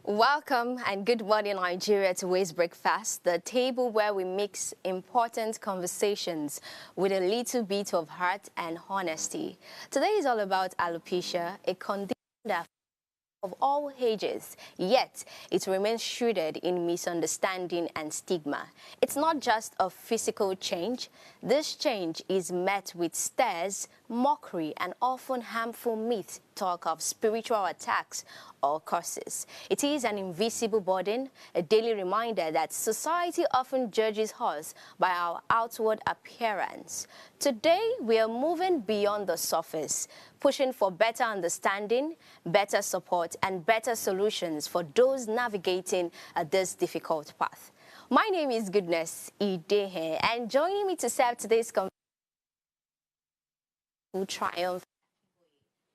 Welcome and good morning, Nigeria, to Ways Breakfast, the table where we mix important conversations with a little bit of heart and honesty. Today is all about alopecia, a condition that of all ages, yet it remains rooted in misunderstanding and stigma. It's not just a physical change. This change is met with stares, mockery, and often harmful myths talk of spiritual attacks or curses. It is an invisible burden, a daily reminder that society often judges us by our outward appearance. Today, we are moving beyond the surface, pushing for better understanding, better support, and better solutions for those navigating this difficult path. My name is Goodness Idehe, and joining me to serve today's conversation will triumph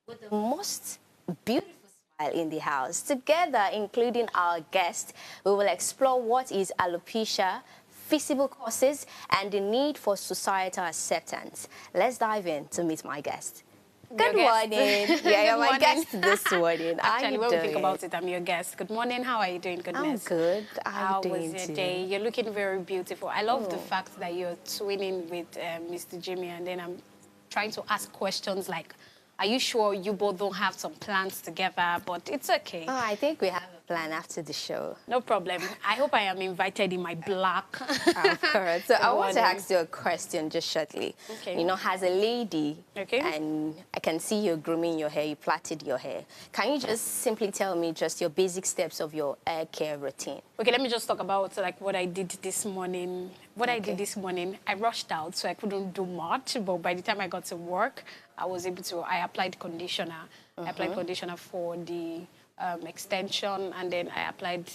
with the most beautiful smile in the house. Together, including our guest, we will explore what is alopecia, visible causes, and the need for societal acceptance. Let's dive in to meet my guest. Good morning. Yeah, you're my guest this morning. Actually, when we think about it, I'm your guest. Good morning. How are you doing, Goodness? I'm good. How was your day? You're looking very beautiful. I love the fact that you're twinning with Mr. Jimmy, and then I'm trying to ask questions like, are you sure you both don't have some plans together? But it's okay. Oh, I think we have a plan after the show. No problem. I hope I am invited in my black. Of course. So I want to ask you a question just shortly. Okay. You know, as a lady, okay, and I can see you grooming your hair, you plaited your hair. Can you just simply tell me just your basic steps of your hair care routine? Okay, let me just talk about like what I did this morning. I did this morning, I rushed out, so I couldn't do much. But by the time I got to work, I was able to, I applied conditioner. I applied conditioner for the extension, and then I applied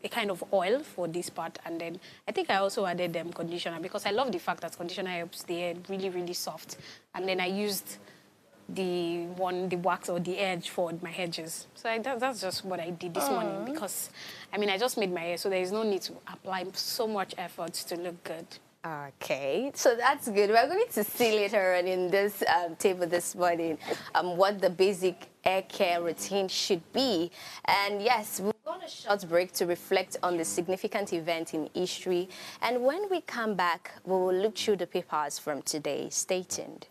a kind of oil for this part. And then I think I also added conditioner because I love the fact that conditioner helps the hair really, really soft. And then I used the wax or the edge for my edges. So that's just what I did this morning because, I mean, I just made my hair, so there is no need to apply so much effort to look good. Okay, so that's good. We're going to see later on in this table this morning what the basic hair care routine should be. And yes, we'll go on a short break to reflect on the significant event in history. And when we come back, we will look through the papers from today. Stay tuned.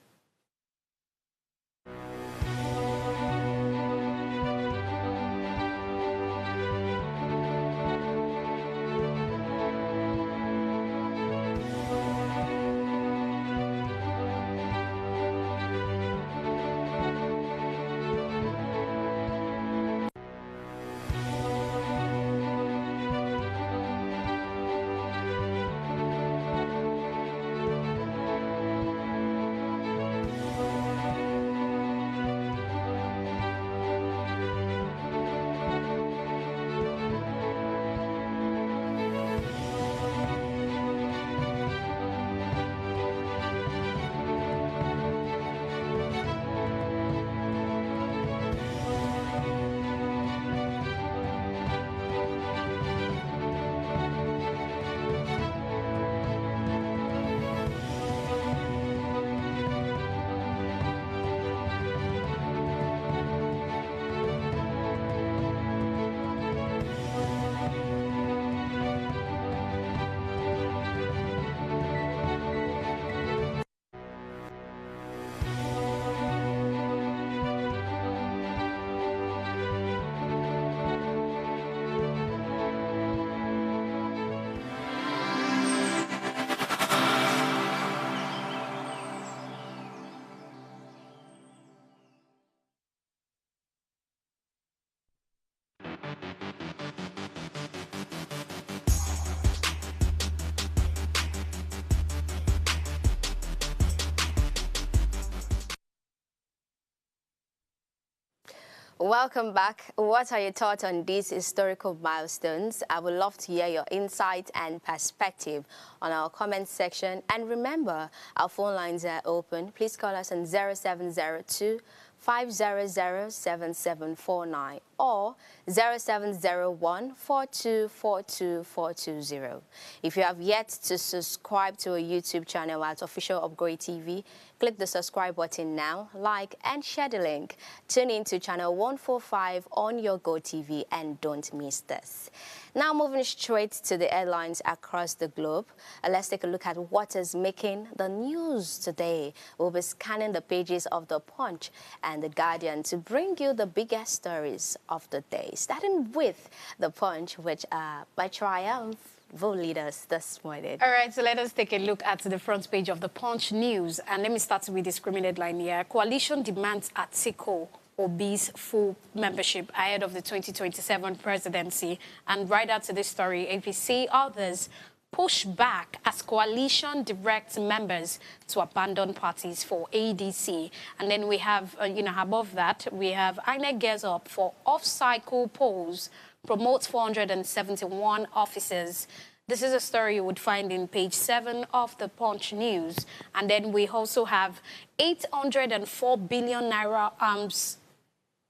Welcome back. What are your thoughts on these historical milestones? I would love to hear your insight and perspective on our comment section. And remember, our phone lines are open. Please call us on 0702 500-7749 or 0701-4242-420. If you have yet to subscribe to our YouTube channel at Official Upgrade TV, click the subscribe button now, like and share the link. Tune in to channel 145 on your GoTV and don't miss this. Now moving straight to the headlines across the globe, let's take a look at what is making the news today. We'll be scanning the pages of The Punch and The Guardian to bring you the biggest stories of the day, starting with The Punch, which by triumph will lead us this morning. All right, so let us take a look at the front page of the Punch News. And let me start with the screened line here. Coalition demands Atiku Obi's full membership ahead of the 2027 presidency. And right after this story, APC others push back as coalition directs members to abandon parties for ADC. And then we have, above that, we have INEC gears up for off-cycle polls, promotes 471 officers. This is a story you would find in page 7 of the Punch News. And then we also have 804 billion naira arms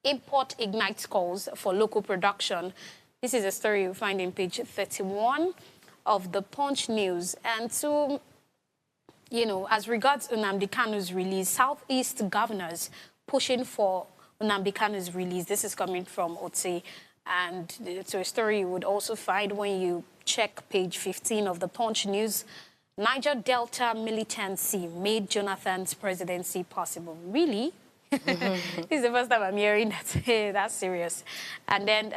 import ignites calls for local production. This is a story you find in page 31 of the Punch News. And to, as regards Nnamdi Kanu's release, Southeast governors pushing for Nnamdi Kanu's release. This is coming from Otse. And it's a story you would also find when you check page 15 of the Punch News. Niger Delta militancy made Jonathan's presidency possible. Really? This is the first time I'm hearing that. That's serious. And then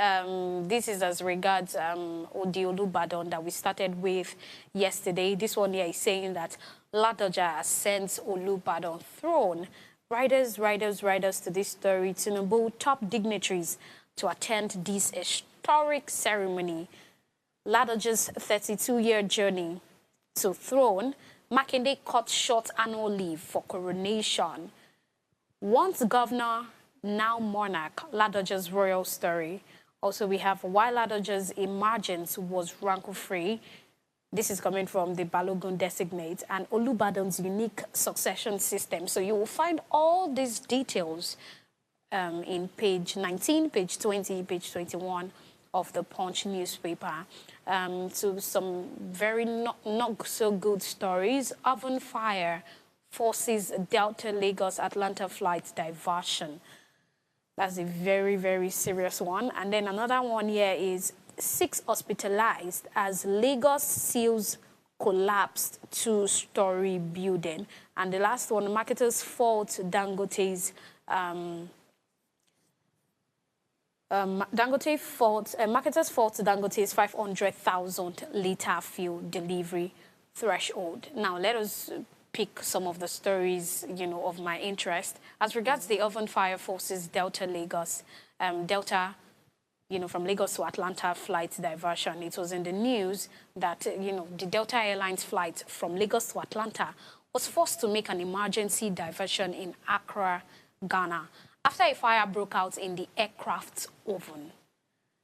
this is as regards Odi Olubadan that we started with yesterday. This one here is saying that Ladoja sends Olubadan throne. Riders to this story. Tinubu top dignitaries to attend this historic ceremony. Ladoja's 32-year journey to throne. Makinde cut short annual leave for coronation. Once governor, now monarch, Ladoja's royal story. Also, we have why Ladoja's emergence was rankle-free. This is coming from the Balogun designate and Olubadan's unique succession system. So you will find all these details in page 19, page 20, page 21 of the Punch newspaper. So some very not so good stories. Oven fire forces Delta Lagos Atlanta flight diversion. That's a very, very serious one. And then another one here is 6 hospitalized as Lagos seals collapsed 2-story building. And the last one, marketers fault Dangote's marketers fault Dangote's 500,000 litre fuel delivery threshold. Now let us pick some of the stories, of my interest. As regards the oven fire forces Delta Lagos, from Lagos to Atlanta flight diversion. It was in the news that, the Delta Airlines flight from Lagos to Atlanta was forced to make an emergency diversion in Accra, Ghana, after a fire broke out in the aircraft's oven.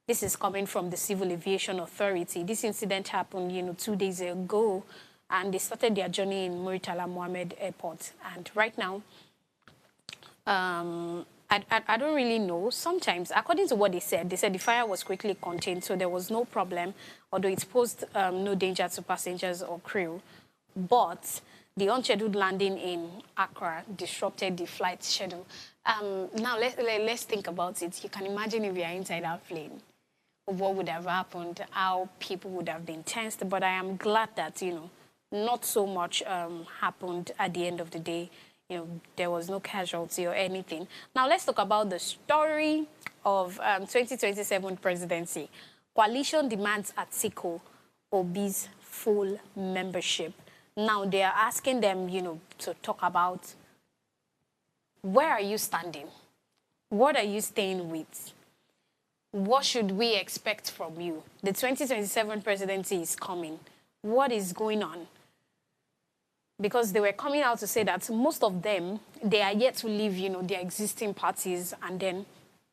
This is coming from the Civil Aviation Authority. This incident happened, 2 days ago, and they started their journey in Muritala Mohammed Airport. And right now, I don't really know. Sometimes, according to what they said the fire was quickly contained, so there was no problem, although it posed no danger to passengers or crew. But the unscheduled landing in Accra disrupted the flight schedule. Now, let's think about it. You can imagine if you're inside that plane, what would have happened, how people would have been tensed. But I am glad that, not so much happened at the end of the day. There was no casualty or anything. Now, let's talk about the story of 2027 presidency. Coalition demands Atiku Obi's full membership. Now, they are asking them, to talk about where are you standing? What are you staying with? What should we expect from you? The 2027 presidency is coming. What is going on? Because they were coming out to say that most of them, they are yet to leave, their existing parties, and then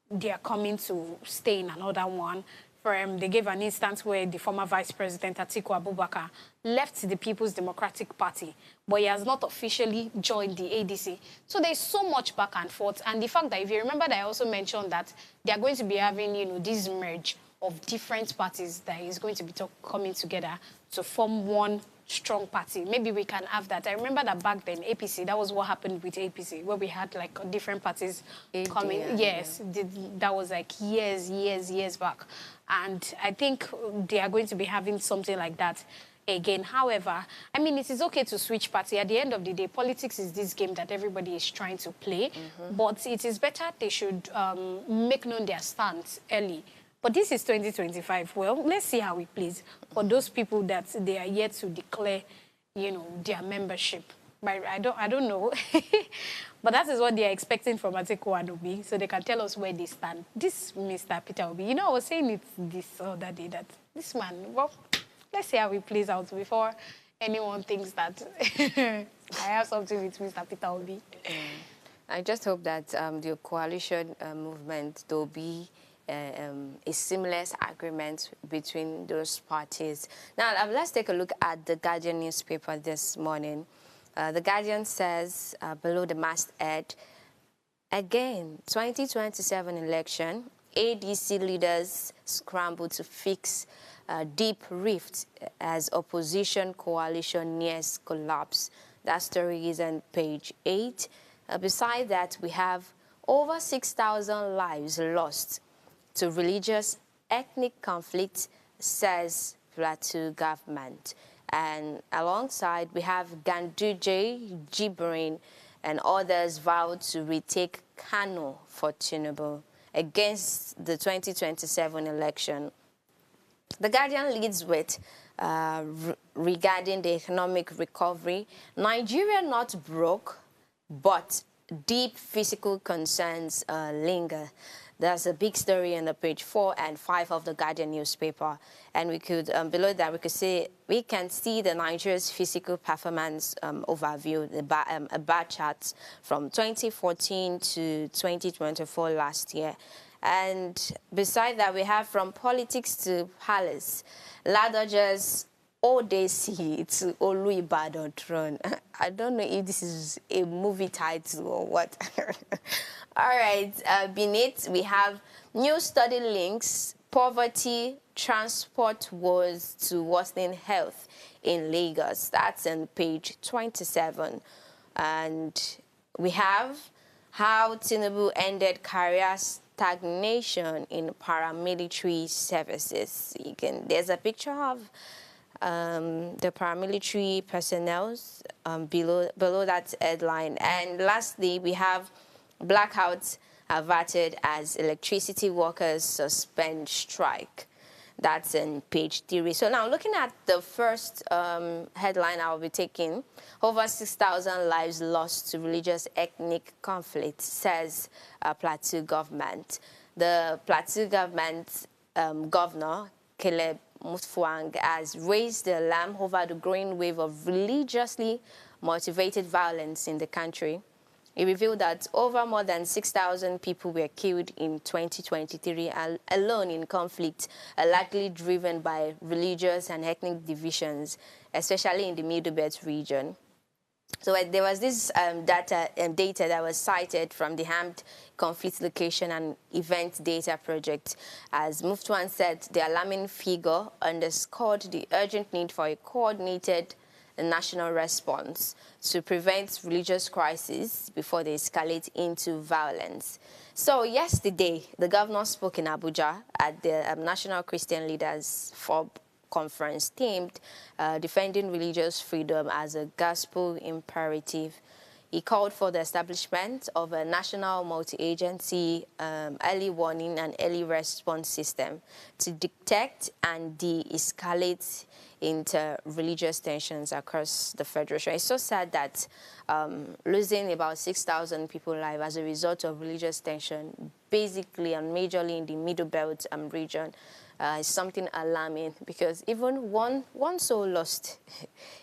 they are coming to stay in another one. They gave an instance where the former Vice President Atiku Abubakar left the People's Democratic Party, but he has not officially joined the ADC. So there's so much back and forth. And the fact that, if you remember, that I also mentioned that they are going to be having, this merge of different parties that is going to be coming together to form one strong party. Maybe we can have that. I remember that back then, APC, that was what happened with APC, where we had like different parties coming. Yes, that was like years back. And I think they are going to be having something like that again. However, I mean, it is okay to switch party. At the end of the day, politics is this game that everybody is trying to play. But it is better they should make known their stance early. But this is 2025. Well, let's see how it plays for those people that they are yet to declare, their membership. But I don't know. But that is what they are expecting from Atiku and Obi, so they can tell us where they stand. This Mr. Peter Obi, I was saying it this other day that this man, well, let's see how it plays out before anyone thinks that I have something with Mr. Peter Obi. I just hope that the coalition movement, there will be a seamless agreement between those parties. Now, let's take a look at the Guardian newspaper this morning. The Guardian says, below the masthead, again, 2027 election, ADC leaders scramble to fix deep rift as opposition coalition nears collapse. That story is on page 8. Beside that, we have over 6,000 lives lost to religious ethnic conflict, says Plateau government. And alongside, we have Ganduje, Jibrin, and others vowed to retake Kano for Tinubu against the 2027 election. The Guardian leads with regarding the economic recovery. Nigeria not broke, but deep physical concerns linger. There's a big story in the page 4 and 5 of the Guardian newspaper. And we could, below that, we can see the Nigeria's physical performance overview, a bar chart from 2014 to 2024 last year. And beside that, we have from politics to palace, Ladojers Odyssey to Oluibadan throne. I don't know if this is a movie title or what. All right, beneath we have new study links poverty, transport wars to worsening health in Lagos. That's on page 27. And we have how Tinubu ended career stagnation in paramilitary services. There's a picture of the paramilitary personnel below that headline. And lastly, we have blackouts averted as electricity workers suspend strike. That's in page 3. So now looking at the first headline I'll be taking, over 6,000 lives lost to religious ethnic conflict, says Plateau government. The Plateau government governor, Caleb Mutfwang, has raised the alarm over the growing wave of religiously motivated violence in the country. He revealed that over more than 6,000 people were killed in 2023 alone in conflict, likely driven by religious and ethnic divisions, especially in the Middle Belt region. So there was this data that was cited from the Armed Conflict Location and Event Data Project. As Muftuan said, the alarming figure underscored the urgent need for a coordinated national response to prevent religious crises before they escalate into violence. So yesterday, the governor spoke in Abuja at the National Christian Leaders Forum conference themed defending religious freedom as a gospel imperative. He called for the establishment of a national multi-agency early warning and early response system to detect and de-escalate inter-religious tensions across the Federation. It's so sad that losing about 6,000 people alive as a result of religious tension, basically and majorly in the Middle Belt region, is something alarming, because even one soul lost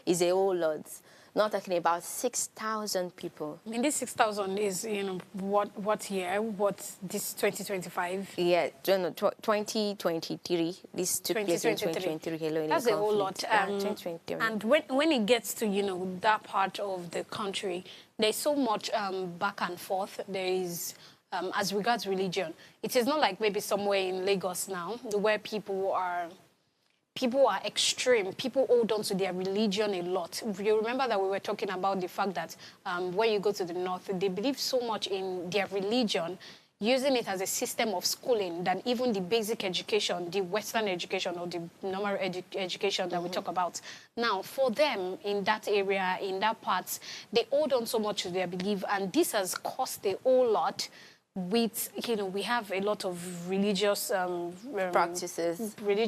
is a whole lot. Not talking about 6,000 people. I mean, this 6,000 is, you know, what year? What, this 2025? Yeah, 2023. This took place in 2023. Hello, that's a whole lot. 2023. And when it gets to, you know, that part of the country, there's so much back and forth. There is, as regards religion, it is not like maybe somewhere in Lagos now, where people are extreme. People hold on to their religion a lot. You remember that we were talking about the fact that when you go to the north, they believe so much in their religion, using it as a system of schooling than even the basic education, the Western education or the normal education that we talk about. Now, for them in that area, in that part, they hold on so much to their belief, and this has cost a whole lot. With, you know, we have a lot of religious practices. There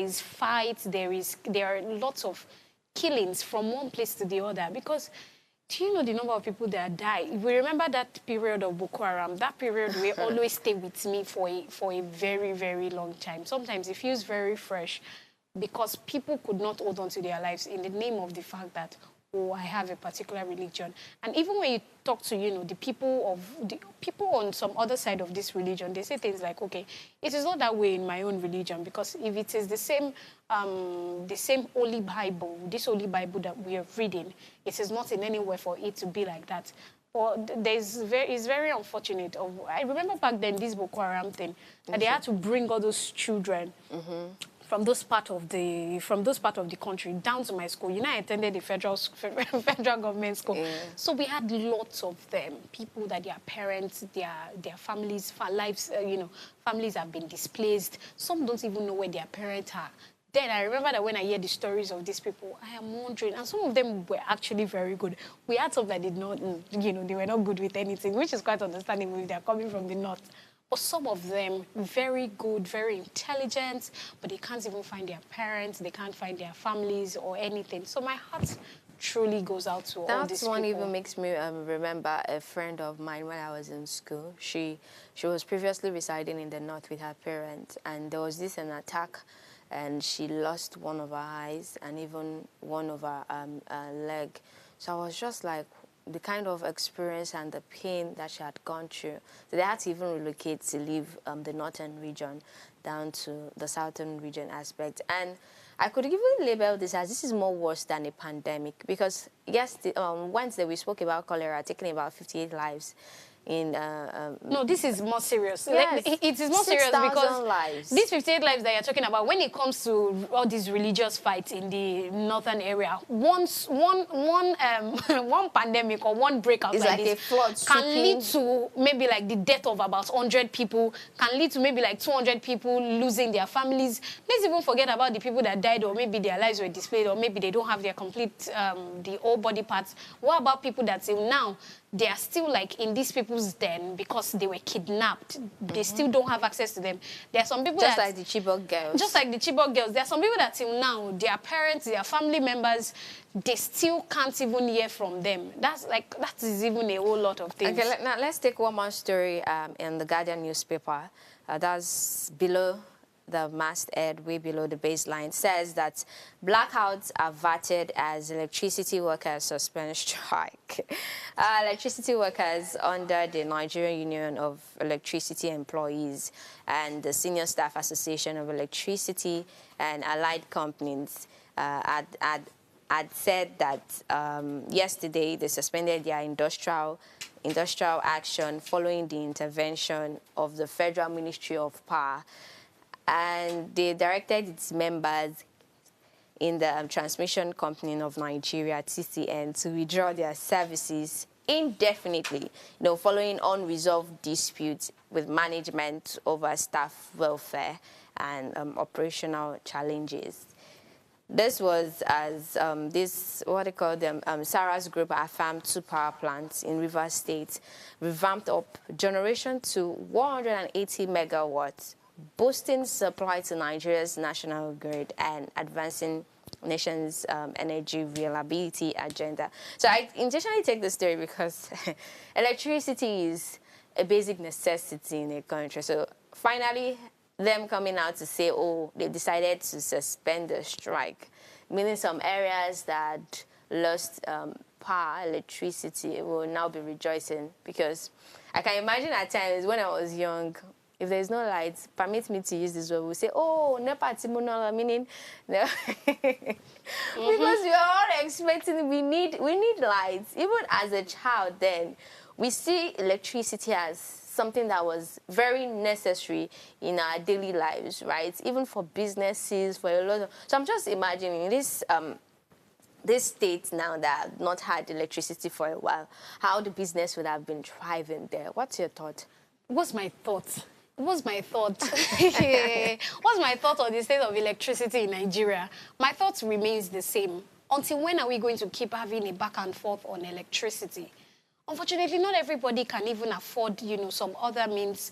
is fights. There are lots of killings from one place to the other. Because do you know the number of people that die? We remember that period of Boko Haram. That period will always stay with me for a very, very long time. Sometimes it feels very fresh because people could not hold on to their lives in the name of the fact that, oh, I have a particular religion. And even when you talk to, you know, the people on some other side of this religion, they say things like, okay, it is not that way in my own religion, because if it is the same Holy Bible, this Holy Bible that we are reading, it is not in any way for it to be like that. But it's very unfortunate. I remember back then this Boko Haram thing, that they had to bring all those children from those part of the country down to my school. You know, I attended the federal government school. Yeah. So we had lots of them, people that their parents, their families, lives, you know, families have been displaced. Some don't even know where their parents are. Then I remember that when I hear the stories of these people, I am wondering, and some of them were actually very good. We had some that did not, you know, they were not good with anything, which is quite understandable if they're coming from the north. But some of them, very good, very intelligent, but they can't even find their parents, they can't find their families or anything. So my heart truly goes out to all these people. That one even makes me remember a friend of mine when I was in school. She was previously residing in the north with her parents, and there was an attack, and she lost one of her eyes and even one of her leg. So I was just like, the kind of experience and the pain that she had gone through. So they had to even relocate to leave the northern region down to the southern region aspect. And I could even label this as, this is more worse than a pandemic, because yes, Wednesday we spoke about cholera taking about 58 lives. No, this is more serious. Yes, like, it is more serious because lives. These 58 lives that you're talking about, when it comes to all these religious fights in the northern area, one pandemic or one breakout it's like this a flood can lead to maybe like the death of about 100 people, can lead to maybe like 200 people losing their families. Let's even forget about the people that died, or maybe their lives were displaced, or maybe they don't have their complete, the whole body parts. What about people that till now, they are still like in these people's den because they were kidnapped. They still don't have access to them. There are some people just like the Chibok girls. Just like the Chibok girls. There are some people that till now, their parents, their family members, they still can't even hear from them. That is even a whole lot of things. Okay, now let's take one more story in the Guardian newspaper. That's below the masthead, way below the baseline, says that blackouts are averted as electricity workers suspend strike. Electricity workers under the Nigerian Union of Electricity Employees and the Senior Staff Association of Electricity and Allied Companies had said that yesterday they suspended their industrial action following the intervention of the Federal Ministry of Power. And they directed its members in the Transmission Company of Nigeria, TCN, to withdraw their services indefinitely, following unresolved disputes with management over staff welfare and operational challenges. This was as Sarah's group affirmed 2 power plants in Rivers State, revamped up generation to 180 megawatts, boosting supply to Nigeria's national grid and advancing nation's energy reliability agenda. So I intentionally take this story because electricity is a basic necessity in a country. So finally, them coming out to say, oh, they decided to suspend the strike, meaning some areas that lost power, electricity, will now be rejoicing. Because I can imagine at times when I was young, if there's no lights, permit me to use this word, we'll say, oh, nepa timonola, meaning, no. Because we are all expecting, we need lights. Even as a child then, we see electricity as something that was very necessary in our daily lives, right? Even for businesses, for a lot of... So I'm just imagining this state now that have not had electricity for a while, how the business would have been thriving there. What's your thought? What's my thought? What's my thought? What's my thought on the state of electricity in Nigeria? My thought remains the same. Until when are we going to keep having a back and forth on electricity? Unfortunately, not everybody can even afford, some other means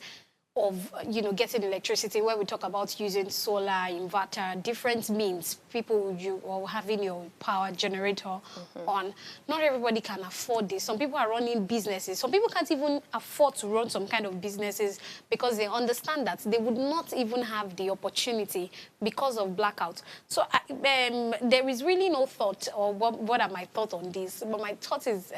of, getting electricity, where we talk about using solar, inverter, different means, people or having your power generator on. Not everybody can afford this. Some people are running businesses. Some people can't even afford to run some kind of businesses because they understand that they would not even have the opportunity because of blackout. So there is really no thought, or what are my thoughts on this? But my thought is,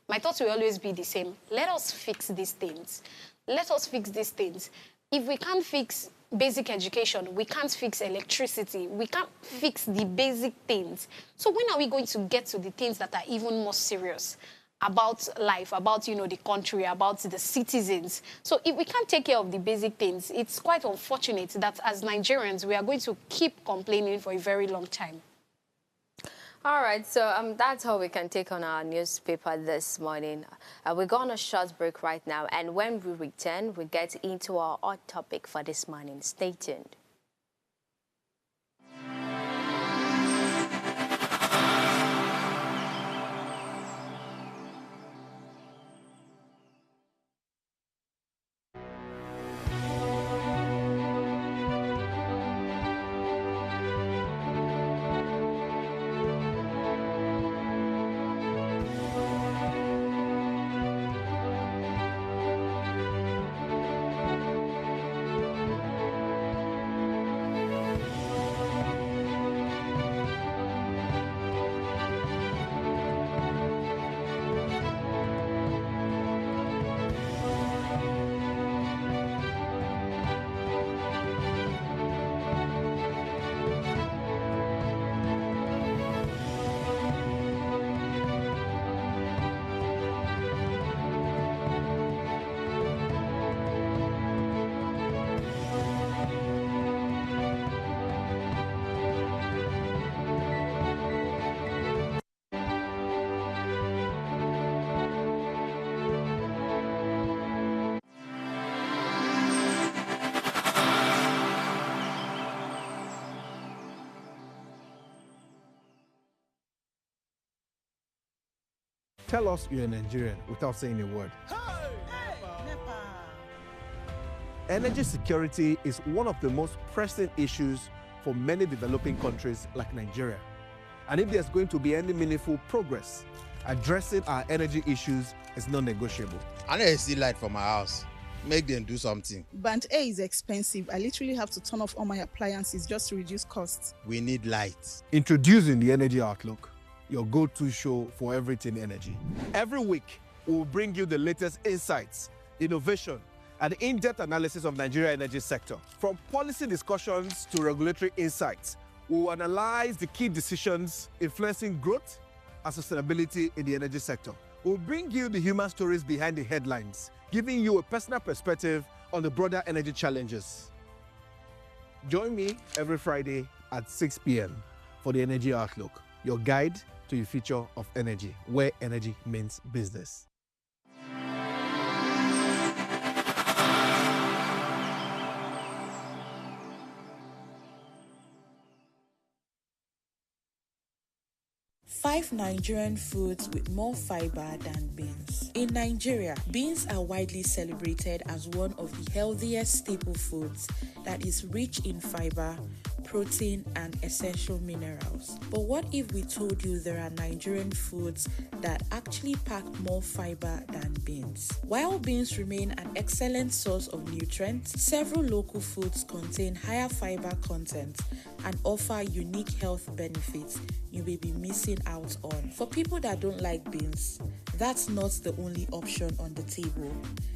my thoughts will always be the same. Let us fix these things. Let us fix these things. If we can't fix basic education, we can't fix electricity, we can't fix the basic things. So when are we going to get to the things that are even more serious about life, about, the country, about the citizens? So if we can't take care of the basic things, it's quite unfortunate that as Nigerians, we are going to keep complaining for a very long time. All right, so that's how we can take on our newspaper this morning. We're going on a short break right now, and when we return, we get into our hot topic for this morning. Stay tuned. Tell us you're a Nigerian without saying a word. Energy security is one of the most pressing issues for many developing countries like Nigeria. And if there's going to be any meaningful progress, addressing our energy issues is non-negotiable. I need to see light for my house. Make them do something. Band A is expensive. I literally have to turn off all my appliances just to reduce costs. We need light. Introducing the Energy Outlook, your go-to show for everything energy. Every week, we will bring you the latest insights, innovation, and in-depth analysis of Nigeria's energy sector. From policy discussions to regulatory insights, we will analyze the key decisions influencing growth and sustainability in the energy sector. We'll bring you the human stories behind the headlines, giving you a personal perspective on the broader energy challenges. Join me every Friday at 6 p.m. for the Energy Outlook, your guide to the future of energy, where energy means business. 5 Nigerian foods with more fiber than beans. In Nigeria, beans are widely celebrated as one of the healthiest staple foods that is rich in fiber, protein, and essential minerals. But what if we told you there are Nigerian foods that actually pack more fiber than beans? While beans remain an excellent source of nutrients, several local foods contain higher fiber content and offer unique health benefits you may be missing out on. For people that don't like beans, that's not the only option on the table.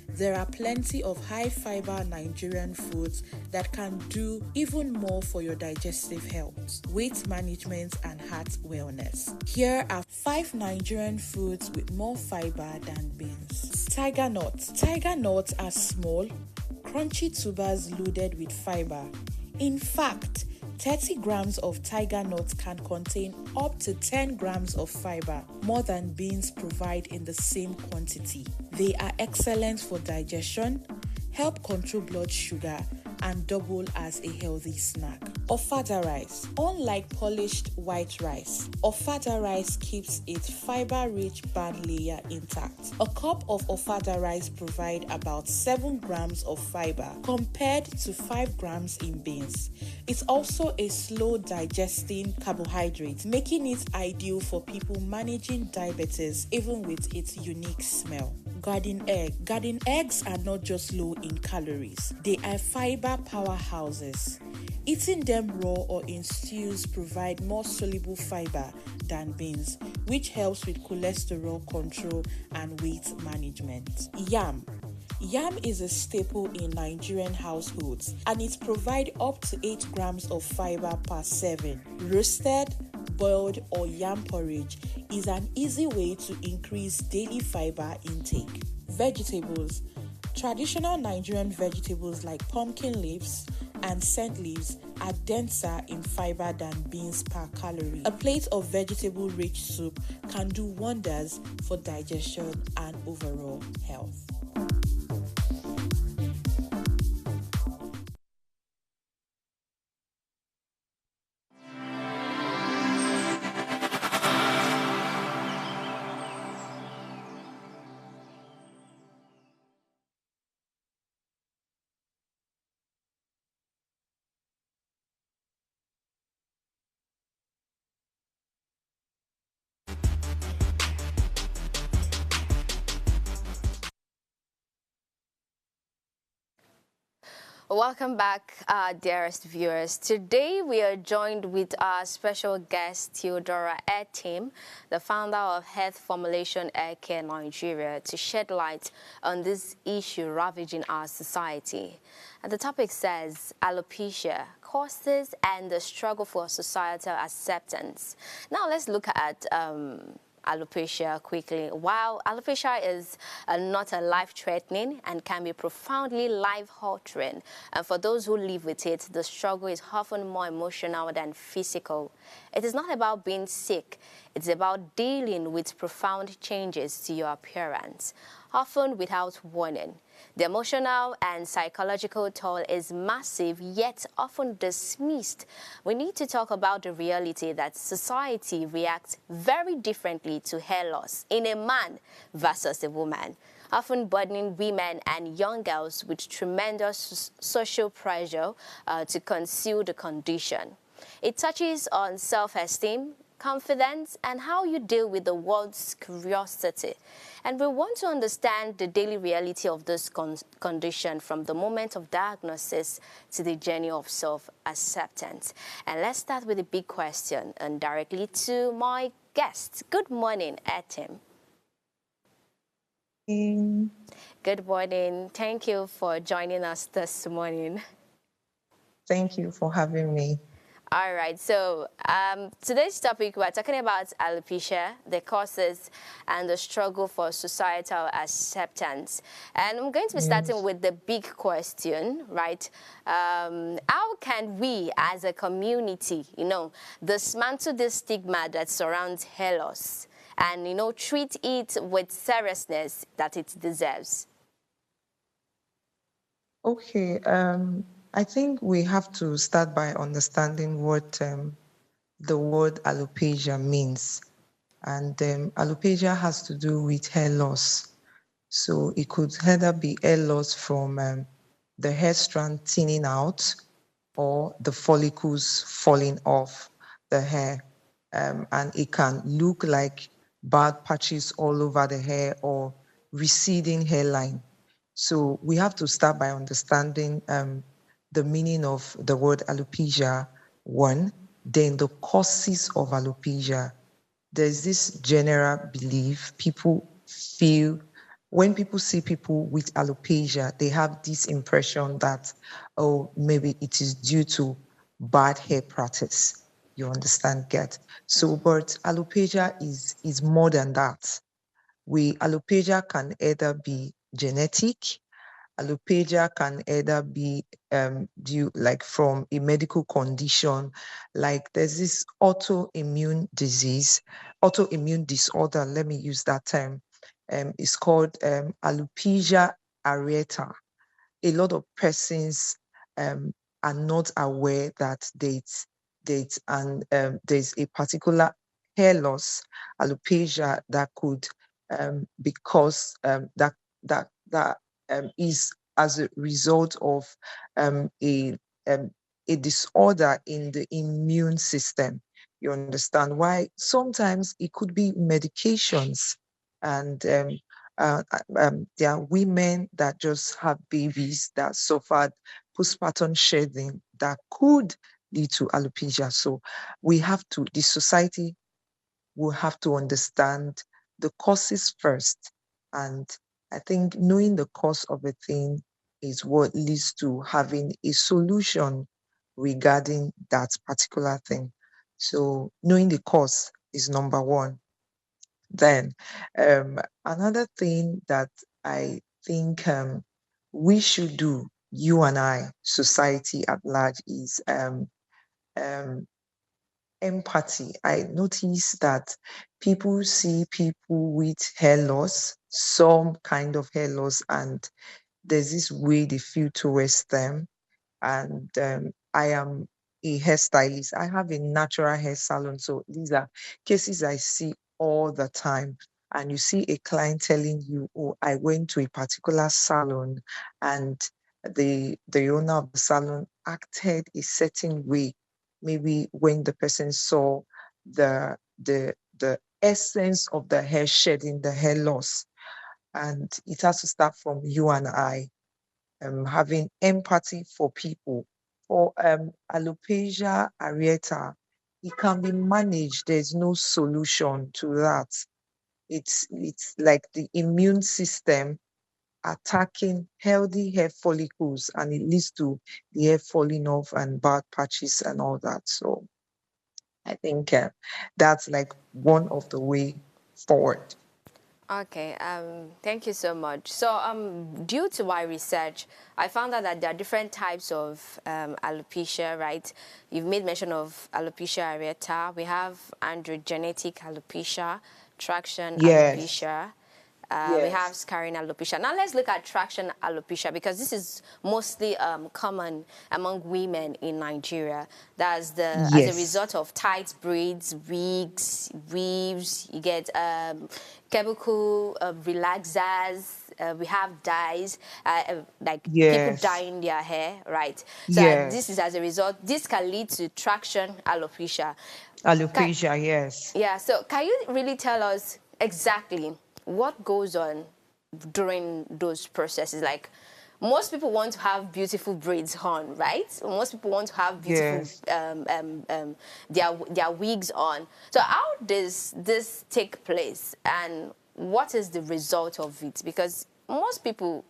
There are plenty of high fiber Nigerian foods that can do even more for your digestive health, weight management, and heart wellness. Here are 5 Nigerian foods with more fiber than beans. Tiger nuts. Tiger nuts are small, crunchy tubers loaded with fiber. In fact, 30 grams of tiger nuts can contain up to 10 grams of fiber, more than beans provide in the same quantity. They are excellent for digestion, help control blood sugar, and double as a healthy snack. Ofada rice. Unlike polished white rice, ofada rice keeps its fiber-rich bran layer intact. A cup of ofada rice provides about 7 grams of fiber compared to 5 grams in beans. It's also a slow digesting carbohydrate, making it ideal for people managing diabetes even with its unique smell. Garden egg. Garden eggs are not just low in calories, they are fiber powerhouses. Eating them raw or in stews provide more soluble fiber than beans, which helps with cholesterol control and weight management. Yam. Yam is a staple in Nigerian households and it provides up to 8 grams of fiber per serving. Roasted, boiled, or yam porridge is an easy way to increase daily fiber intake. Vegetables. Traditional Nigerian vegetables like pumpkin leaves and scent leaves are denser in fiber than beans per calorie. A plate of vegetable-rich soup can do wonders for digestion and overall health. Welcome back, dearest viewers. Today we are joined with our special guest, Theodora Etim, the founder of Health Formulation Air Care Nigeria, to shed light on this issue ravaging our society. And the topic says alopecia, causes and the struggle for societal acceptance. Now let's look at alopecia quickly. While alopecia is not a life-threatening and can be profoundly life-altering, and for those who live with it, the struggle is often more emotional than physical. It is not about being sick. It's about dealing with profound changes to your appearance, often without warning. The emotional and psychological toll is massive, yet often dismissed. We need to talk about the reality that society reacts very differently to hair loss in a man versus a woman, often burdening women and young girls with tremendous social pressure to conceal the condition. It touches on self-esteem, confidence, and how you deal with the world's curiosity. And we want to understand the daily reality of this condition from the moment of diagnosis to the journey of self-acceptance. And let's start with a big question and directly to my guest. Good morning, Etim. Good morning. Thank you for joining us this morning. Thank you for having me. All right, so today's topic, we're talking about alopecia, the causes and the struggle for societal acceptance. And I'm going to be starting with the big question, right? How can we as a community, dismantle the stigma that surrounds hair loss and, treat it with seriousness that it deserves? Okay, I think we have to start by understanding what the word alopecia means. And alopecia has to do with hair loss. So it could either be hair loss from the hair strand thinning out or the follicles falling off the hair. And it can look like bad patches all over the hair or receding hairline. So we have to start by understanding the meaning of the word alopecia, one, then the causes of alopecia. There's this general belief people feel when people see people with alopecia, they have this impression that, oh, maybe it is due to bad hair practice. You understand, get? So, but alopecia is more than that. Alopecia can either be genetic, alopecia can either be due like from a medical condition, like there's this autoimmune disease, autoimmune disorder, let me use that term. It's called alopecia areata. A lot of persons um, are not aware that there's a particular hair loss, alopecia, that could be caused that is as a result of um, a um, a disorder in the immune system. You understand why? Sometimes it could be medications, and there are women that just have babies that suffered postpartum shedding that could lead to alopecia. So the society will have to understand the causes first. And I think knowing the cause of a thing is what leads to having a solution regarding that particular thing. So knowing the cause is number one. Then another thing that I think we should do, you and I, society at large, is um, empathy. I notice that people see people with hair loss, some kind of hair loss, and there's this way they feel towards them. And I am a hairstylist. I have a natural hair salon. So these are cases I see all the time. And you see a client telling you, oh, I went to a particular salon and the owner of the salon acted a certain way. Maybe when the person saw the essence of the hair shedding, the hair loss. And it has to start from you and I having empathy for people. For alopecia areata, it can be managed. There's no solution to that. It's like the immune system attacking healthy hair follicles, and it leads to the hair falling off and bad patches and all that. So I think that's like one of the way forward. Okay, thank you so much. So, due to my research, I found out that there are different types of alopecia, right? You've made mention of alopecia areata. We have androgenetic alopecia, traction Yes, alopecia. We have yes, scarring alopecia. Now let's look at traction alopecia because this is mostly common among women in Nigeria. That's as a yes, result of tight braids, wigs, weaves. You get chemical relaxers. We have dyes, like people yes, dyeing their hair, right? So this is yes. as a result. This can lead to traction alopecia. Ca- Alopecia, yes. yeah, so can you really tell us exactly what goes on during those processes? Like, most people want to have beautiful braids on, right? Most people want to have beautiful Yes. their wigs on. So how does this take place, and what is the result of it? Because most people,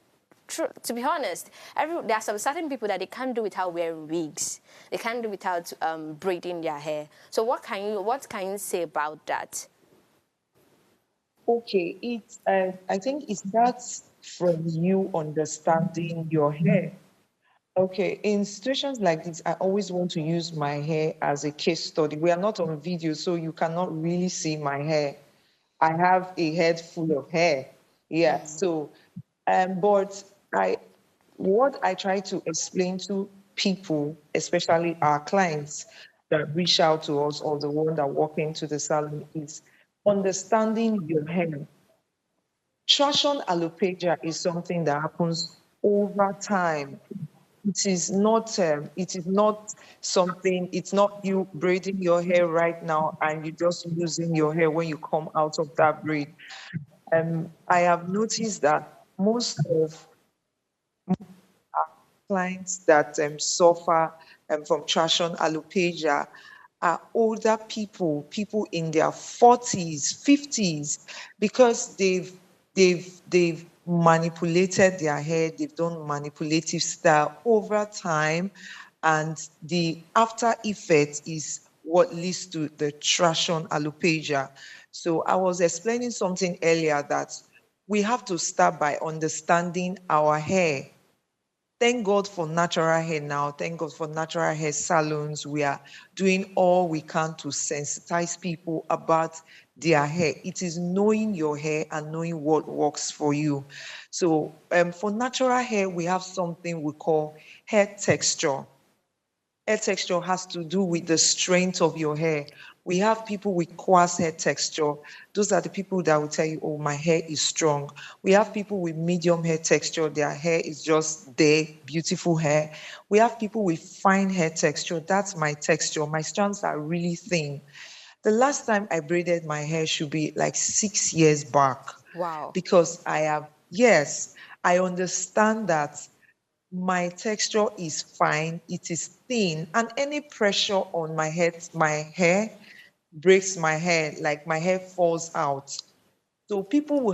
to be honest, there are some certain people that they can't do without wearing wigs. They can't do without braiding their hair. So what can you say about that? Okay, I think it starts from you understanding your hair. Okay, in situations like this, I always want to use my hair as a case study. We are not on video, so you cannot really see my hair. I have a head full of hair. Yeah, so, but I, what I try to explain to people, especially our clients that reach out to us or the one that walk into the salon, is understanding your hair. Traction alopecia is something that happens over time. It is not something, it's not you braiding your hair right now and you just losing your hair when you come out of that braid. I have noticed that most of clients that suffer from traction alopecia are older people, people in their 40s, 50s, because they've manipulated their hair, they've done manipulative style over time, and the after effect is what leads to the traction alopecia. So I was explaining something earlier that we have to start by understanding our hair. Thank God for natural hair now. Thank God for natural hair salons. We are doing all we can to sensitize people about their hair. It is knowing your hair and knowing what works for you. So for natural hair, we have something we call hair texture. Hair texture has to do with the strength of your hair. We have people with coarse hair texture. Those are the people that will tell you, oh, my hair is strong. We have people with medium hair texture. Their hair is just there, beautiful hair. We have people with fine hair texture. That's my texture. My strands are really thin. The last time I braided my hair should be like 6 years back. Wow. Because yes, I understand that my texture is fine, it is thin, and any pressure on my hair breaks my hair, like my hair falls out. So people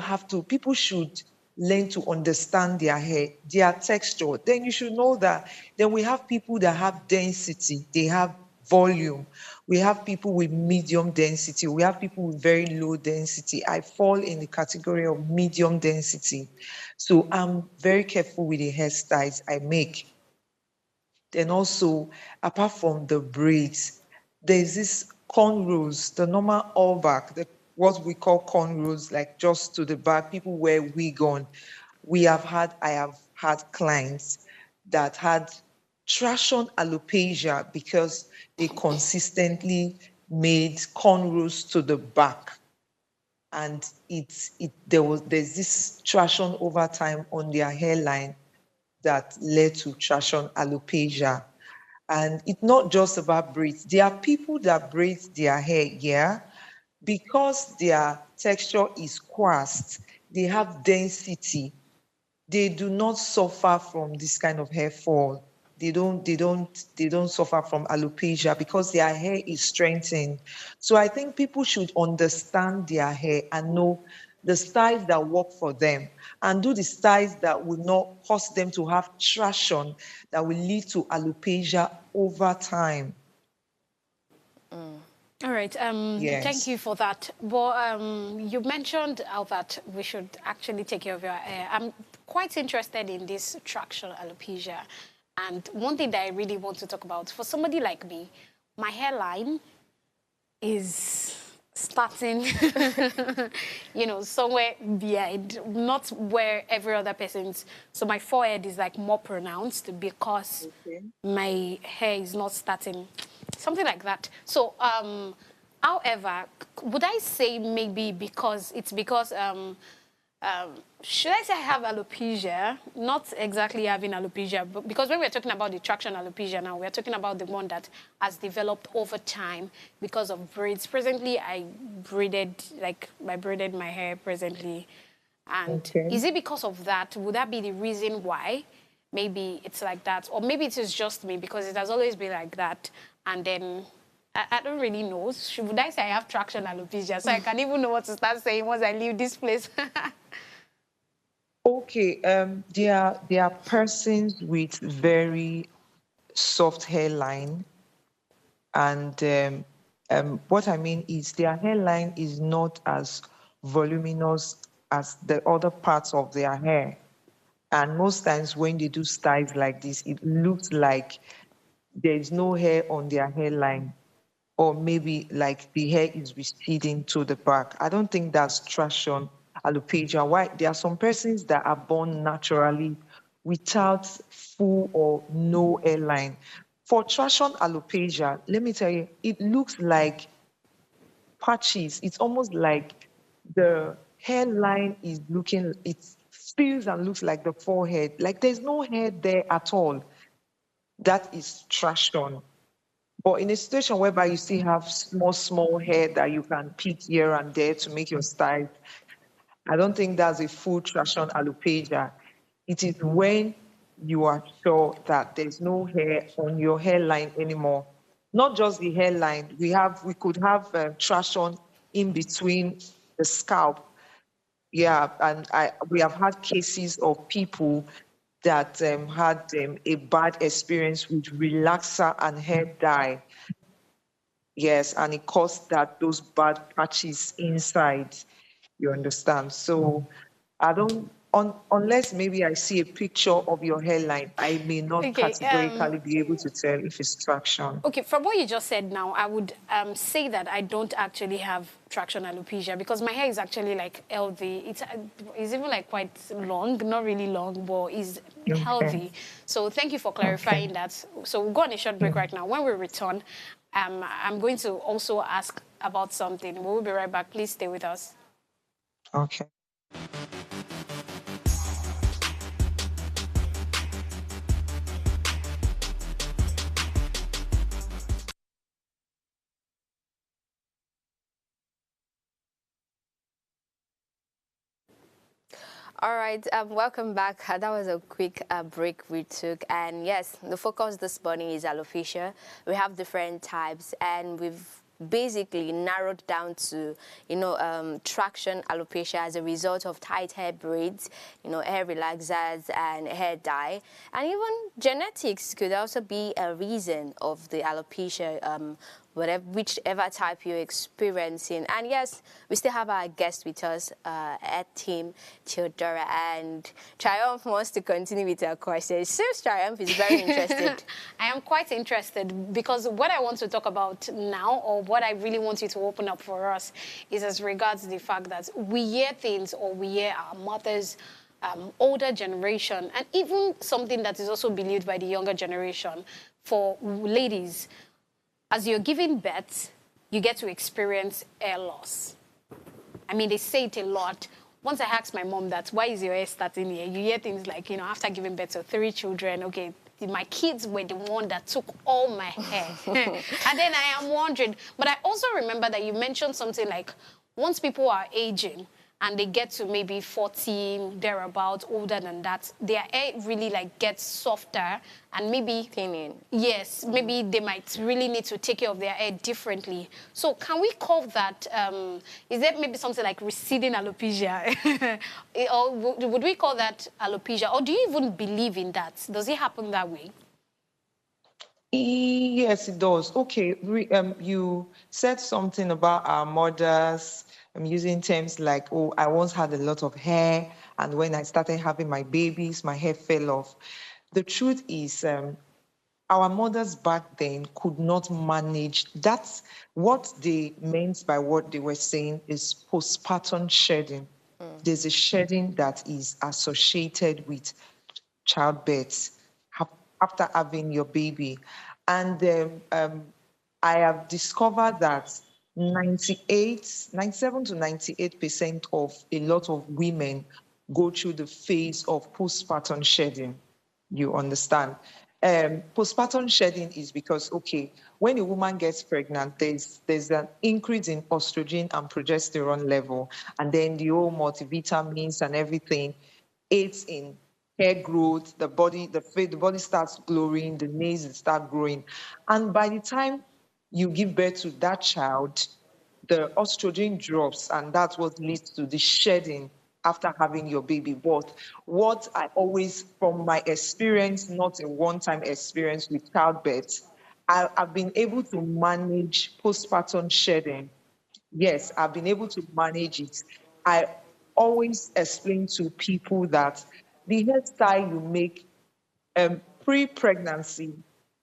should learn to understand their hair, their texture. Then you should know that. Then we have people that have density, they have volume. We have people with medium density. We have people with very low density. I fall in the category of medium density. So I'm very careful with the hairstyles I make. Then also, apart from the braids, there's this cornrows, the normal all back, what we call cornrows, like just to the back. People wear wig on. I have had clients that had traction alopecia because they consistently made cornrows to the back. And there's this traction over time on their hairline that led to traction alopecia. And it's not just about braids. There are people that braid their hair, yeah, because their texture is coarse, they have density, they do not suffer from this kind of hair fall. They don't suffer from alopecia because their hair is strengthened. So I think people should understand their hair and know the styles that work for them and do the styles that will not cause them to have traction that will lead to alopecia over time. All right. Yes. Thank you for that. But you mentioned how that we should actually take care of your hair. I'm quite interested in this traction alopecia. And one thing that I really want to talk about, for somebody like me, my hairline is starting, somewhere behind, not where every other person's. So my forehead is like more pronounced because my hair is not starting, something like that. So, however, would I say maybe because should I say I have alopecia? Not exactly having alopecia, but because when we're talking about the traction alopecia now, we're talking about the one that has developed over time because of braids. Presently, I braided my hair presently. And is it because of that? Would that be the reason why? Maybe it's like that. Or maybe it is just me because it has always been like that. And then I don't really know. Would I say I have traction alopecia? So I can't even know what to start saying once I leave this place. Okay, there are persons with very soft hairline, and what I mean is their hairline is not as voluminous as the other parts of their hair. And most times when they do styles like this, it looks like there is no hair on their hairline, or maybe like the hair is receding to the back. I don't think that's traction alopecia. Why? There are some persons that are born naturally without full or no hairline. For traction alopecia, let me tell you, it looks like patches. It's almost like the hairline is looking, it feels and looks like the forehead. Like there's no hair there at all. That is traction. But in a situation whereby you still have small hair that you can pick here and there to make your style, I don't think that's a full traction alopecia. It is when you are sure that there's no hair on your hairline anymore. Not just the hairline, we could have traction in between the scalp. Yeah, and we have had cases of people that had a bad experience with relaxer and hair dye. Yes, and it caused those bad patches inside. You understand? So I don't, unless maybe I see a picture of your hairline, I may not Okay. categorically be able to tell if it's traction. Okay, from what you just said now, I would say that I don't actually have traction alopecia because my hair is actually like healthy. It's even like quite long, not really long, but is healthy. So thank you for clarifying that. So we'll go on a short break right now. When we return, I'm going to also ask about something. We'll be right back. Please stay with us. Okay. All right, welcome back. That was a quick break we took. And yes, the focus this morning is alopecia. We have different types, and we've basically narrowed down to, traction alopecia as a result of tight hair braids, hair relaxers and hair dye. And even genetics could also be a reason of the alopecia, whichever type you're experiencing. And yes, we still have our guest with us, at Team Theodora, and Triumph wants to continue with her questions. Seems Triumph is very interested. I am quite interested because what I want to talk about now, or what I really want you to open up for us, is as regards the fact that we hear things, or we hear our mothers, older generation, and even something that is also believed by the younger generation for ladies. As you're giving birth, you get to experience hair loss. I mean, they say it a lot. Once I asked my mom that, why is your hair starting here? You hear things like, after giving birth to 3 children, okay, my kids were the one that took all my hair. And then I am wondering, but I also remember that you mentioned something like, once people are aging, and they get to maybe 14, thereabouts, older than that, their hair really gets softer and maybe thinning. Yes, maybe they might really need to take care of their hair differently. So can we call that, is there maybe something like receding alopecia? Or would we call that alopecia? Or do you even believe in that? Does it happen that way? Yes, it does. Okay, you said something about our mothers. I'm using terms like, oh, I once had a lot of hair, and when I started having my babies, my hair fell off. The truth is, our mothers back then could not manage. That's what they meant by what they were saying is postpartum shedding. There's a shedding that is associated with childbirth after having your baby. And I have discovered that 97 to 98% of a lot of women go through the phase of postpartum shedding. You understand? Postpartum shedding is because, okay, when a woman gets pregnant, there's an increase in estrogen and progesterone level, and then the whole multivitamins and everything aids in hair growth, the body starts glowing, the nails start growing. And by the time you give birth to that child, the estrogen drops, and that's what leads to the shedding after having your baby. But what I always, from my experience, not a one-time experience with childbirth, I've been able to manage postpartum shedding. Yes, I've been able to manage it. I always explain to people that the hairstyle you make pre-pregnancy,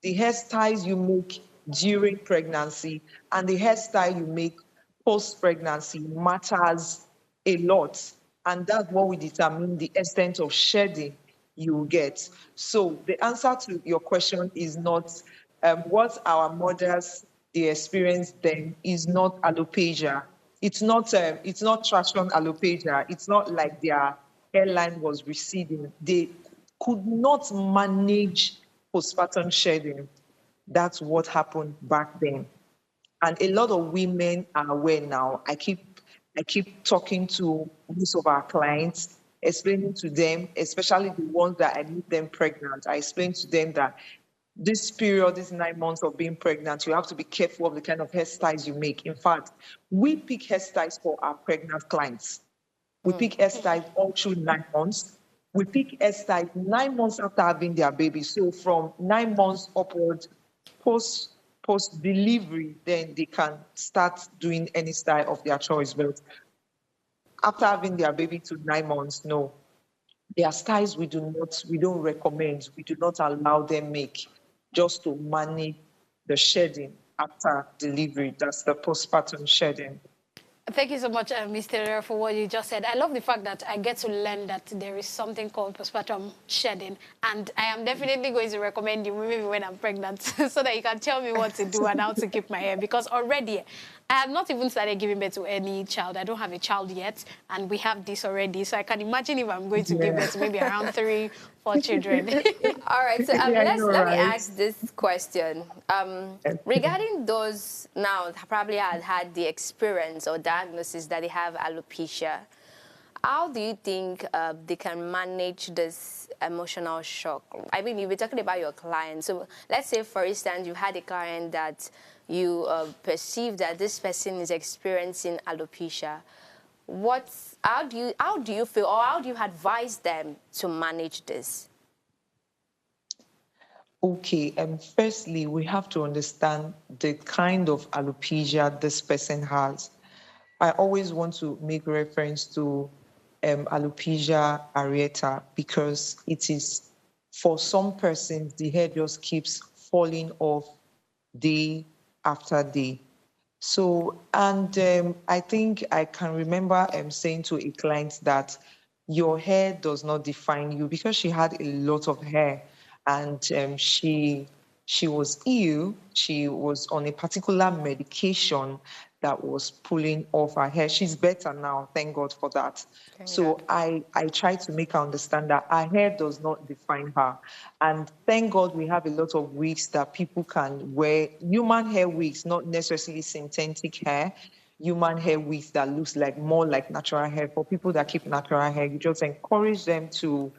the hairstyles you make during pregnancy, and the hairstyle you make post-pregnancy matters a lot. And that's what will determine the extent of shedding you will get. So the answer to your question is not what our mothers they experience then is not alopecia. It's not traction alopecia. It's not like their hairline was receding. They could not manage postpartum shedding. That's what happened back then. And a lot of women are aware now. I keep talking to most of our clients, explaining to them, especially the ones that I meet them pregnant. I explain to them that this period, these 9 months of being pregnant, you have to be careful of the kind of hairstyles you make. In fact, we pick hairstyles for our pregnant clients. We pick hairstyles all through 9 months. We pick hairstyles 9 months after having their baby. So from 9 months upwards, post delivery, then they can start doing any style of their choice. But after having their baby to 9 months, no. There are styles we don't recommend, we do not allow them make just to manage the shedding after delivery. That's the postpartum shedding. Thank you so much, Mr. Rere, for what you just said. I love the fact that I get to learn that there is something called postpartum shedding, and I am definitely going to recommend you maybe when I'm pregnant so that you can tell me what to do and how to keep my hair, because already I have not even started giving birth to any child. I don't have a child yet, and we have this already. So I can imagine if I'm going to give birth to maybe around 3, 4 children. All right, so let me ask this question. Regarding those now probably had the experience or diagnosis that they have alopecia, how do you think they can manage this emotional shock? I mean, you've been talking about your client. So let's say, for instance, you had a client that you perceive that this person is experiencing alopecia. How do you feel, or how do you advise them to manage this? Okay, firstly, we have to understand the kind of alopecia this person has. I always want to make reference to alopecia areata because it is, for some persons, the hair just keeps falling off day after day. So, and I think I can remember saying to a client that your hair does not define you, because she had a lot of hair, and she was ill. She was on a particular medication that was pulling off her hair. She's better now, thank God for that. So I try to make her understand that her hair does not define her. And thank God we have a lot of wigs that people can wear, human hair wigs, not necessarily synthetic hair, human hair wigs that looks like more like natural hair. For people that keep natural hair, you just encourage them to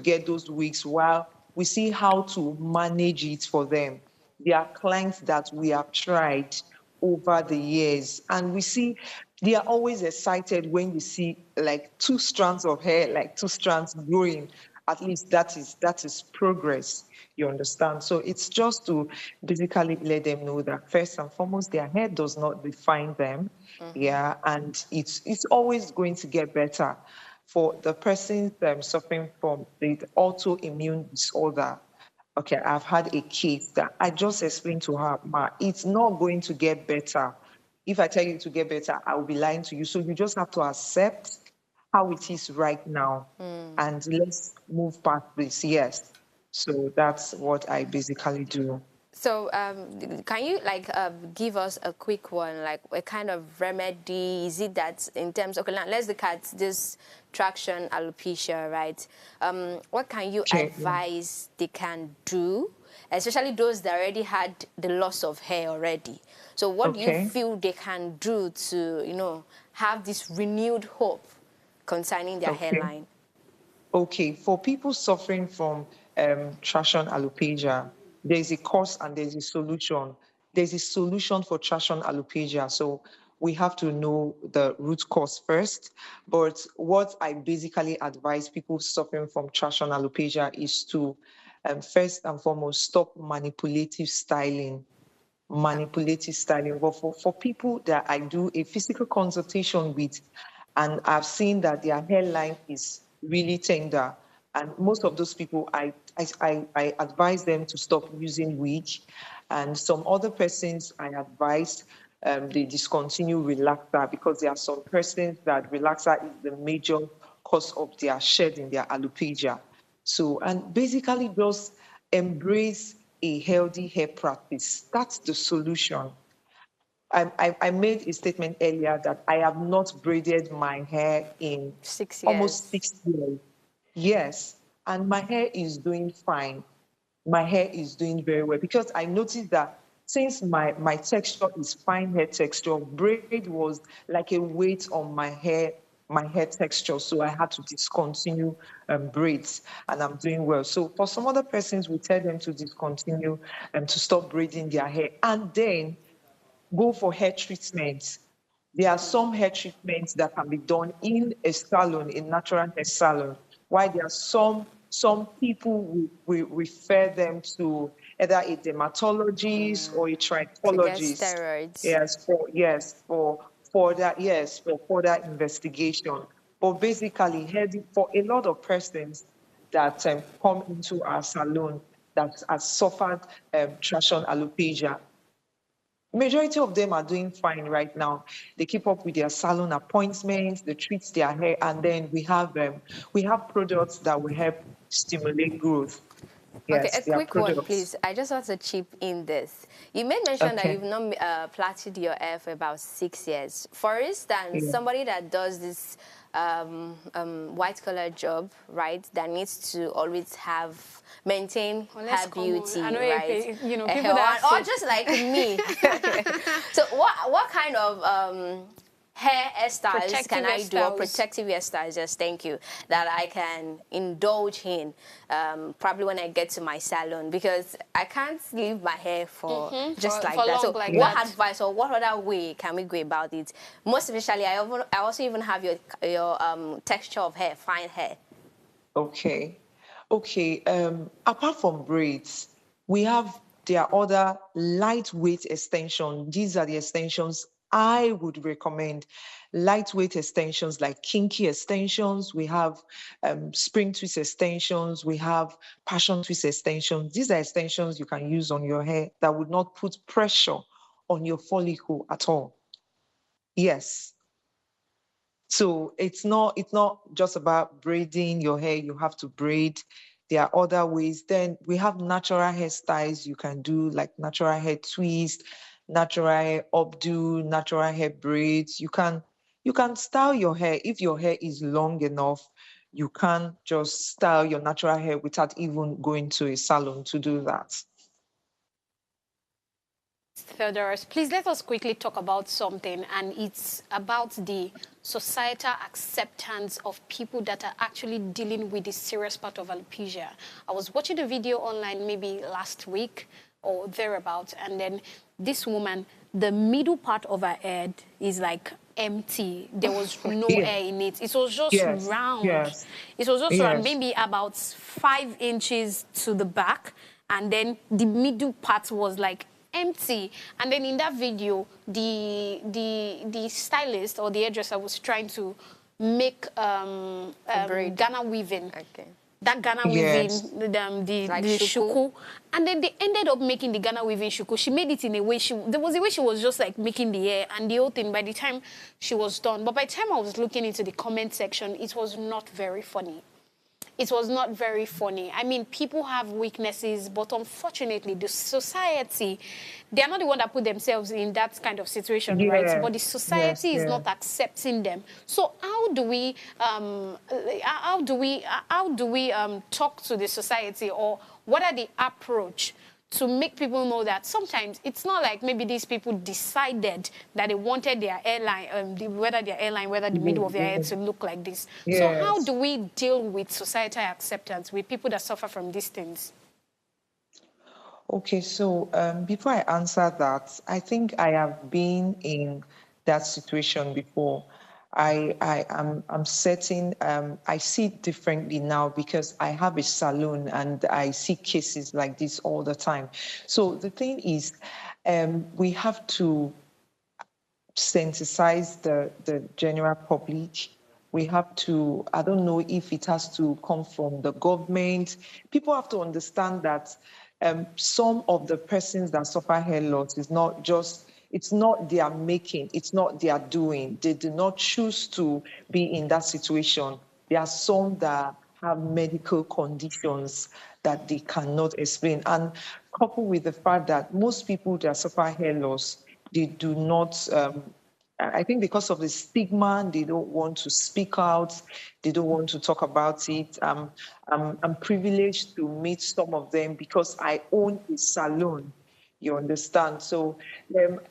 get those wigs while we see how to manage it for them. There are clients that we have tried over the years, and we see they are always excited when you see like 2 strands of hair, like 2 strands growing. At least that is progress, you understand? So it's just to basically let them know that first and foremost, their hair does not define them. Yeah, and it's always going to get better. For the person suffering from the autoimmune disorder, okay, I've had a case that I just explained to her, Ma, it's not going to get better. If I tell you to get better, I will be lying to you. So you just have to accept how it is right now and let's move past this. Yes. So that's what I basically do. So can you give us a quick one, like a kind of remedy? Is it that in terms of, okay, now let's look at this traction alopecia, right? What can you advise they can do, especially those that already had the loss of hair already? So what do you feel they can do to, have this renewed hope concerning their hairline? Okay, for people suffering from traction alopecia, there's a cause and there's a solution. There's a solution for traction alopecia. So we have to know the root cause first. But what I basically advise people suffering from traction alopecia is to first and foremost stop manipulative styling. But for people that I do a physical consultation with, and I've seen that their hairline is really tender, and most of those people, I advise them to stop using wig, and some other persons I advise they discontinue relaxer, because there are some persons that relaxer is the major cause of their shedding, their alopecia. So, and basically just embrace a healthy hair practice. That's the solution. I made a statement earlier that I have not braided my hair in 6 almost years. 6 years. Yes, and my hair is doing fine. My hair is doing very well because I noticed that since my texture is fine hair texture, braid was like a weight on my hair texture. So I had to discontinue braids, and I'm doing well. So for some other persons, we tell them to discontinue and to stop braiding their hair, and then go for hair treatments. There are some hair treatments that can be done in a salon, a natural hair salon, while there are some people we refer them to either a dermatologist or a To get trichologist. steroids. For further investigation. But basically, for a lot of persons that come into our salon that has suffered traction alopecia, majority of them are doing fine right now. They keep up with their salon appointments, they treat their hair, and then we have products that will help stimulate growth. Okay, Yes, a there are quick one, products. please. I just want to chip in this. You made mention that Okay. you've not plaited your hair for about 6 years. For instance, Yeah. somebody that does this white-collar job, right, that needs to always maintain Well, let's her come on. beauty, I know right? people Hair that on, or say- just like me. So what kind of hairstyles can Protective I do, or hairstyles. protective hairstyles, yes, thank you, that I can indulge in probably when I get to my salon, because I can't leave my hair for just like for that. long So like what that. advice or what other way can we go about it? Most especially, I also even have your texture of hair, fine hair. Okay. Okay. Apart from braids, there are other lightweight extensions. These are the extensions I would recommend. Lightweight extensions like kinky extensions. We have spring twist extensions. We have passion twist extensions. These are extensions you can use on your hair that would not put pressure on your follicle at all. Yes. So it's not just about braiding your hair. You have to braid. There are other ways. Then we have natural hairstyles you can do, like natural hair twist, natural hair updo, natural hair braids. You can style your hair. If your hair is long enough, you can just style your natural hair without even going to a salon to do that. Theodorus, please let us quickly talk about something, and it's about the societal acceptance of people that are actually dealing with the serious part of alopecia. I was watching a video online maybe last week or thereabouts, and then this woman, the middle part of her head is like empty. There was no Yeah. hair in it. It was just Yes. round. Yes. It was just round, Yes. maybe about 5 inches to the back, and then the middle part was like empty. And then in that video, the stylist or the hairdresser was trying to make braid. Ghana weaving. Okay. That Ghana Yes. weaving, the Like shuku. shuku. And then they ended up making the Ghana weaving shuku. She made it in a way, there was a way she was just like making the hair and the whole thing by the time she was done. But by the time I was looking into the comment section, it was not very funny. It was not very funny. I mean, people have weaknesses, but unfortunately, the society, they're not the one that put themselves in that kind of situation, right? Yeah. But the Yes. society is Yeah. not accepting them. So how do we talk to the society, or what are the approach to make people know that sometimes it's not like maybe these people decided that they wanted their airline, whether the middle of their head to look like this. So how Yes. do we deal with societal acceptance with people that suffer from these things? Okay, so before I answer that, I think I have been in that situation before. I'm certain I see it differently now because I have a salon and I see cases like this all the time. So the thing is, we have to sensitize the general public. We have to, I don't know if it has to come from the government. People have to understand that some of the persons that suffer hair loss is not just, it's not their making, it's not their doing. They do not choose to be in that situation. There are some that have medical conditions that they cannot explain. And coupled with the fact that most people that suffer hair loss, they do not. I think because of the stigma, they don't want to speak out. They don't want to talk about it. I'm privileged to meet some of them because I own a salon. You understand? So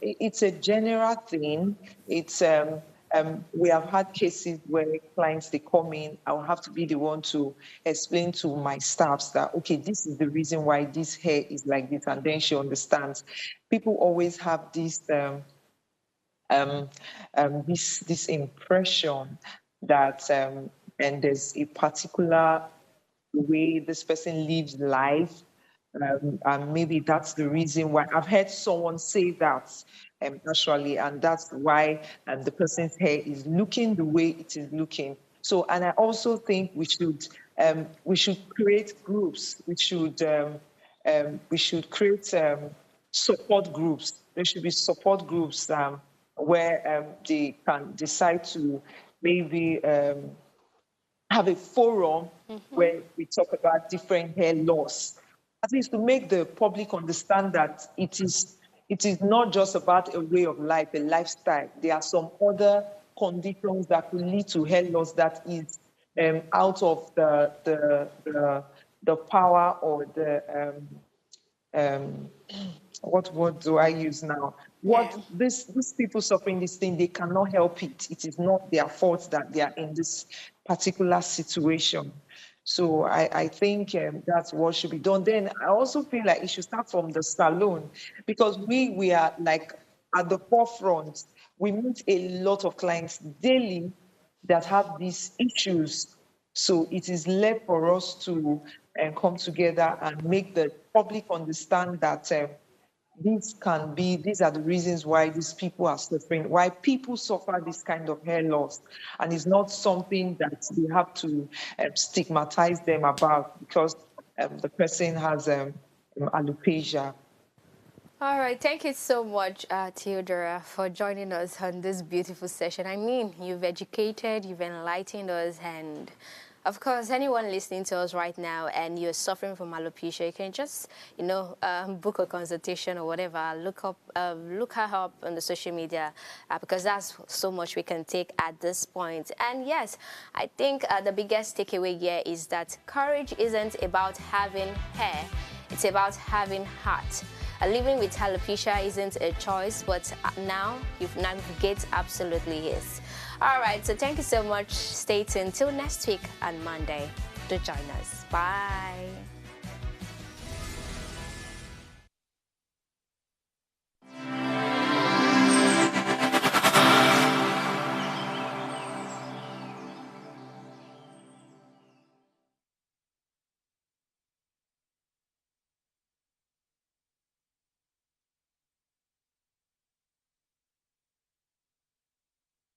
it's a general thing. It's we have had cases where clients, they come in, I'll have to be the one to explain to my staffs that, okay, this is the reason why this hair is like this, and then she understands. People always have this this impression that and there's a particular way this person lives life. And maybe that's the reason why I've heard someone say that actually, and that's why the person's hair is looking the way it is looking. So, and I also think we should create groups. We should create support groups. There should be support groups where they can decide to maybe have a forum where we talk about different hair loss, at least to make the public understand that it is not just about a way of life, a lifestyle. There are some other conditions that could lead to hair loss that is out of the power or the what word do I use now? What these people suffering this thing, they cannot help it. It is not their fault that they are in this particular situation. So I think that's what should be done. Then I also feel like it should start from the salon, because we are like at the forefront. We meet a lot of clients daily that have these issues. So it is left for us to come together and make the public understand that these are the reasons why these people are suffering, why people suffer this kind of hair loss. And it's not something that we have to stigmatize them about because the person has alopecia. All right, thank you so much, Theodora, for joining us on this beautiful session. I mean, you've educated, you've enlightened us, and of course, anyone listening to us right now and you're suffering from alopecia, you can just, book a consultation or whatever. Look her up on the social media because that's so much we can take at this point. And yes, I think the biggest takeaway here is that courage isn't about having hair; it's about having heart. Living with alopecia isn't a choice, but now you've navigated absolutely is. All right, so thank you so much. Stay tuned till next week on Monday to join us. Bye.